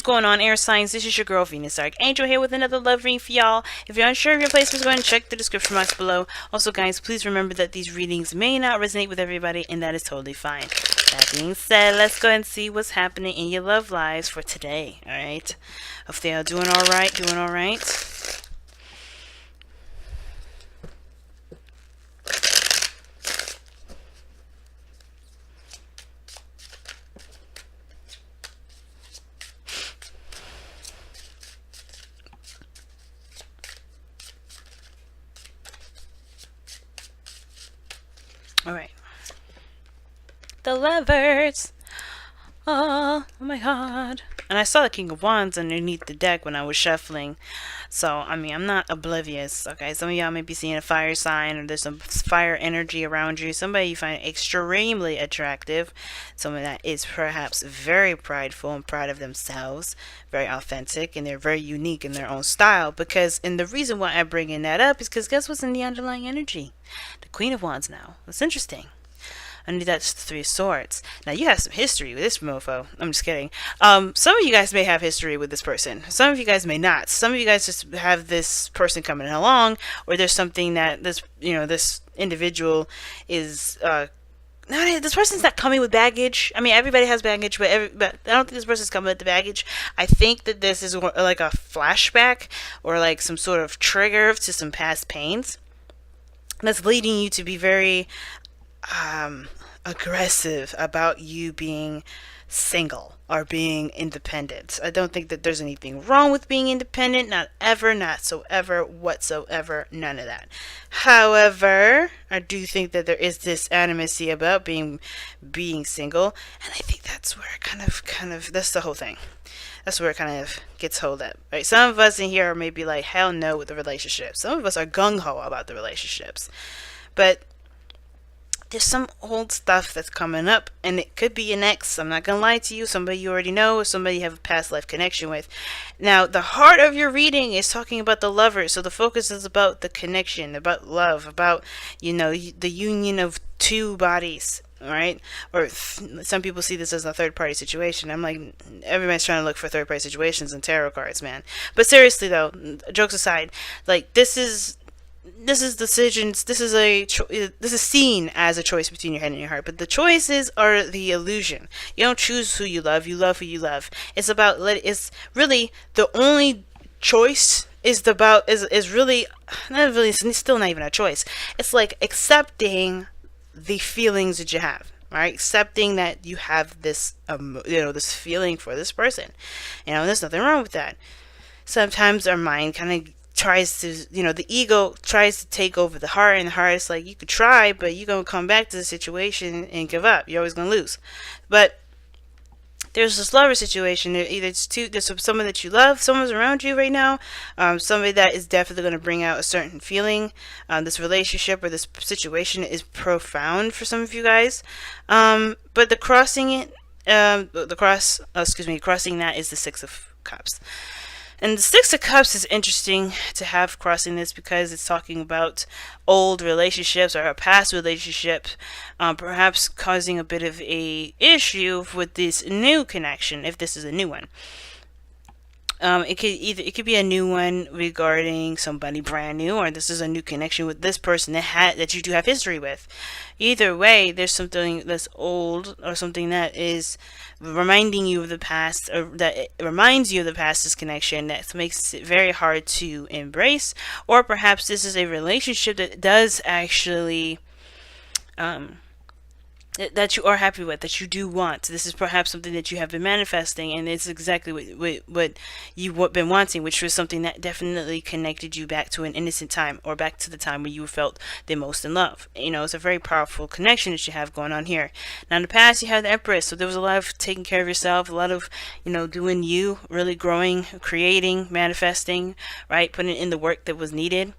going on, air signs? This is your girl Venus Archangel here with another love reading for y'all. If you're unsure of your placements, go ahead and check the description box below. Also guys, please remember that these readings may not resonate with everybody, and that is totally fine. That being said, let's go ahead and see what's happening in your love lives for today. Alright, hope they are doing alright, Alright. The Lovers. Oh my god. And I saw the King of Wands underneath the deck when I was shuffling. So, I mean, I'm not oblivious. Okay, some of y'all may be seeing a fire sign, or there's some fire energy around you. Somebody you find extremely attractive. Someone that is perhaps very prideful and proud of themselves. Very authentic, and they're very unique in their own style. And the reason why I'm bringing that up is because guess what's in the underlying energy? The Queen of Wands now. That's interesting. Underneath that's the Three of Swords. Now you have some history with this mofo. I'm just kidding. Some of you guys may have history with this person. Some of you guys may not. Some of you guys just have this person coming along, or there's something that this individual is this person's not coming with baggage. I mean, everybody has baggage, but I don't think this person's coming with the baggage. I think that this is like a flashback, or like some sort of trigger to some past pains that's leading you to be very aggressive about you being single or being independent. I don't think that there's anything wrong with being independent. Not ever, not so ever, whatsoever, none of that. However, I do think that there is this animacy about being single, and I think that's where kind of that's the whole thing. That's where it kind of gets hold up, right? Some of us in here are maybe like, hell no with the relationship. Some of us are gung-ho about the relationships. But there's some old stuff that's coming up, and it could be an ex. I'm not gonna lie to you, somebody you already know, or somebody you have a past life connection with. Now, the heart of your reading is talking about the lover, so the focus is about the connection, about love, about, the union of two bodies, right? Or some people see this as a third-party situation. I'm like, everybody's trying to look for third-party situations in tarot cards, man. But seriously, though, jokes aside, like, this is decisions. This is seen as a choice between your head and your heart, but the choices are the illusion. You don't choose who you love who you love. It's really the only choice is really not really. It's still not even a choice. It's like accepting the feelings that you have, right? Accepting that you have this this feeling for this person. There's nothing wrong with that. Sometimes our mind kind of tries to, the ego tries to take over the heart, and the heart is like, you could try, but you're going to come back to the situation and give up. You're always going to lose. But there's this lover situation. There's someone that you love, someone's around you right now, somebody that is definitely going to bring out a certain feeling. This relationship or this situation is profound for some of you guys. But the crossing that is the Six of Cups. And the Six of Cups is interesting to have crossing this because it's talking about old relationships or a past relationship, perhaps causing a bit of a issue with this new connection, if this is a new one. It could be a new one regarding somebody brand new, or this is a new connection with this person that you do have history with. Either way, there's something that's old or something that is reminding you of the past, or that it reminds you of the past, this connection that makes it very hard to embrace. Or perhaps this is a relationship that does actually that you are happy with, that you do want. This is perhaps something that you have been manifesting, and it's exactly what you've been wanting, which was something that definitely connected you back to an innocent time, or back to the time where you felt the most in love. It's a very powerful connection that you have going on here. Now in the past you had the Empress, so there was a lot of taking care of yourself, a lot of doing you, really growing, creating, manifesting, right, putting in the work that was needed.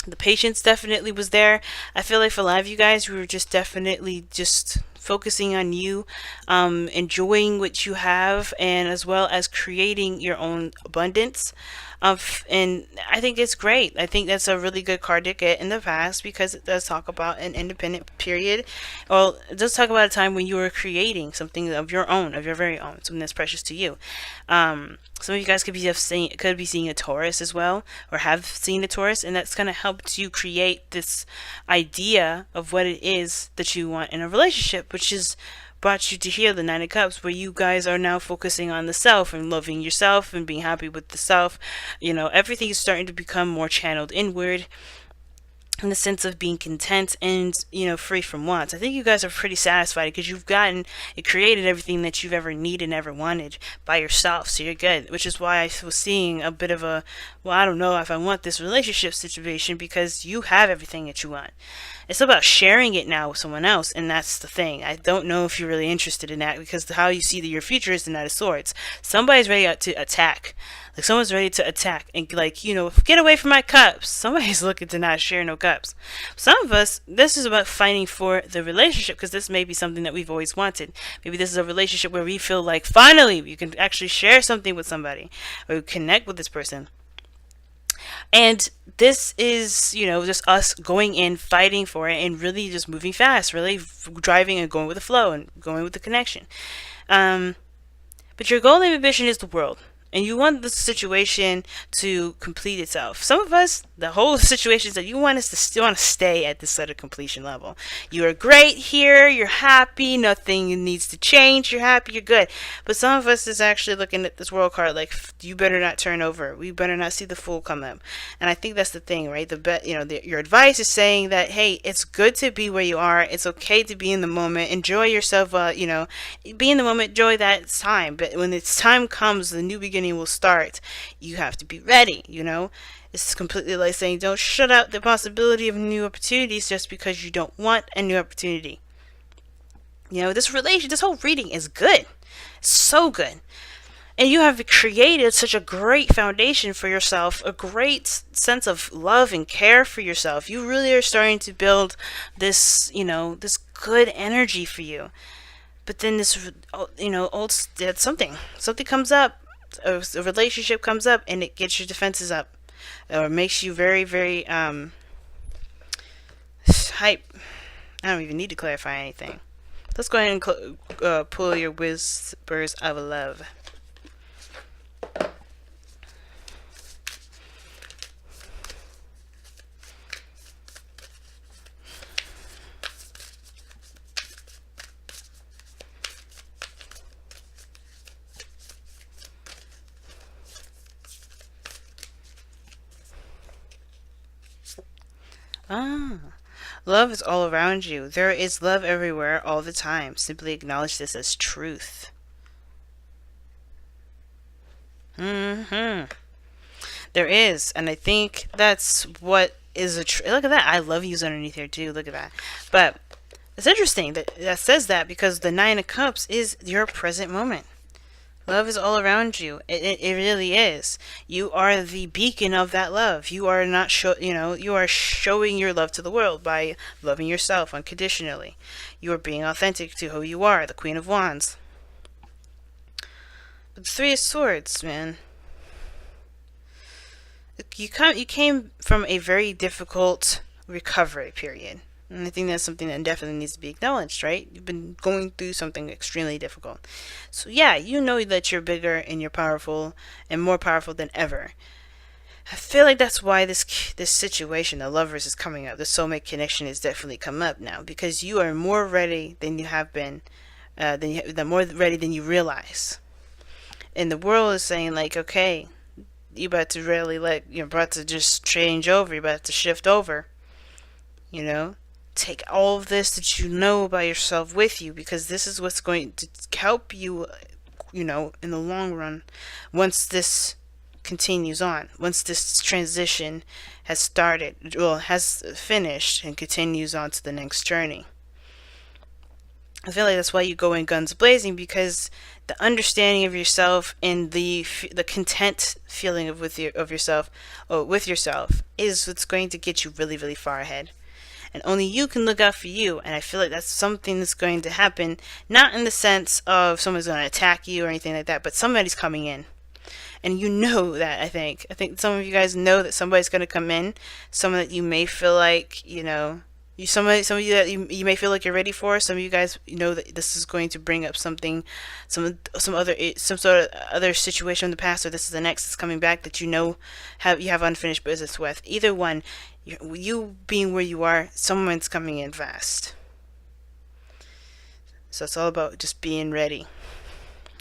The patience definitely was there. I feel like for a lot of you guys, we were just definitely just focusing on you, enjoying what you have, and as well as creating your own abundance. And I think it's great. I think that's a really good card to get in the past because it does talk about an independent period. Well, it does talk about a time when you were creating something of your own, of your very own, something that's precious to you. Some of you guys could be seeing a Taurus as well, or have seen a Taurus, and that's going to help you create this idea of what it is that you want in a relationship, which is brought you to here, the Nine of Cups, where you guys are now focusing on the self and loving yourself and being happy with the self. You know, everything is starting to become more channeled inward, in the sense of being content and, you know, free from wants. I think you guys are pretty satisfied because you've created everything that you've ever needed and ever wanted by yourself, so you're good. Which is why I was seeing a bit of a, well, I don't know if I want this relationship situation, because you have everything that you want. It's about sharing it now with someone else, and that's the thing. I don't know if you're really interested in that, because how you see that your future is the Knight of Swords. Somebody's ready to attack. Like, someone's ready to attack and, like, you know, get away from my cups. Somebody's looking to not share no cups. Some of us, this is about fighting for the relationship, because this may be something that we've always wanted. Maybe this is a relationship where we feel like finally you can actually share something with somebody or connect with this person. And this is, you know, just us going in, fighting for it, and really just moving fast, really driving and going with the flow and going with the connection. But your goal and ambition is the world. And you want the situation to complete itself. Some of us, the whole situation is that you want us to still want to stay at this sort of completion level. You are great here. You're happy. Nothing needs to change. You're happy. You're good. But some of us is actually looking at this world card like, you better not turn over. We better not see the fool come up. And I think that's the thing, right? Your advice is saying that, hey, it's good to be where you are. It's okay to be in the moment. Enjoy yourself. Be in the moment. Enjoy that time. But when its time comes, the new beginning will start. You have to be ready, you know. It's completely like saying, don't shut out the possibility of new opportunities just because you don't want a new opportunity. You know, this whole reading is good. It's so good. And you have created such a great foundation for yourself, a great sense of love and care for yourself. You really are starting to build this, you know, this good energy for you. But then this, you know, something comes up. A relationship comes up and it gets your defenses up, or makes you very, very hype. I don't even need to clarify anything. Let's go ahead and pull your Whispers of Love. Love is all around you. There is love everywhere all the time. Simply acknowledge this as truth. There is, and I think that's what is look at that. I love you's underneath here too. Look at that. But it's interesting that says that, because the Nine of Cups is your present moment. Love is all around you. It really is. You are the beacon of that love. You are you are showing your love to the world by loving yourself unconditionally. You are being authentic to who you are, the Queen of Wands. But the Three of Swords, man. You came from a very difficult recovery period. And I think that's something that definitely needs to be acknowledged, right? You've been going through something extremely difficult. So yeah, you know that you're bigger and you're powerful and more powerful than ever. I feel like that's why this situation, the Lovers, is coming up. The soulmate connection has definitely come up now, because you are more ready than you have been, more ready than you realize. And the world is saying, like, okay, you're about to just change over. You're about to shift over. You know? Take all of this that you know about yourself with you, because this is what's going to help you, you know, in the long run, once this continues on, once this transition has started, well, has finished and continues on to the next journey. I feel like that's why you go in guns blazing, because the understanding of yourself and the content feeling of yourself is what's going to get you really, really far ahead. and only you can look out for you. And I feel like that's something that's going to happen, not in the sense of someone's going to attack you or anything like that, but somebody's coming in. And you know that, I think some of you guys know that somebody's going to come in, someone that you may feel like, you know, some of you that you may feel like you're ready for. Some of you guys know that this is going to bring up something, some sort of other situation in the past, or this is the next that's coming back that you know you have unfinished business with. Either one, you being where you are, someone's coming in fast. So it's all about just being ready.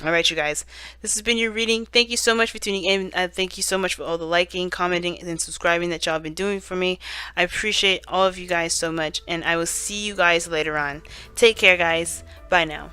Alright, you guys, this has been your reading. Thank you so much for tuning in. Thank you so much for all the liking, commenting, and subscribing that y'all have been doing for me. I appreciate all of you guys so much, and I will see you guys later on. Take care, guys. Bye now.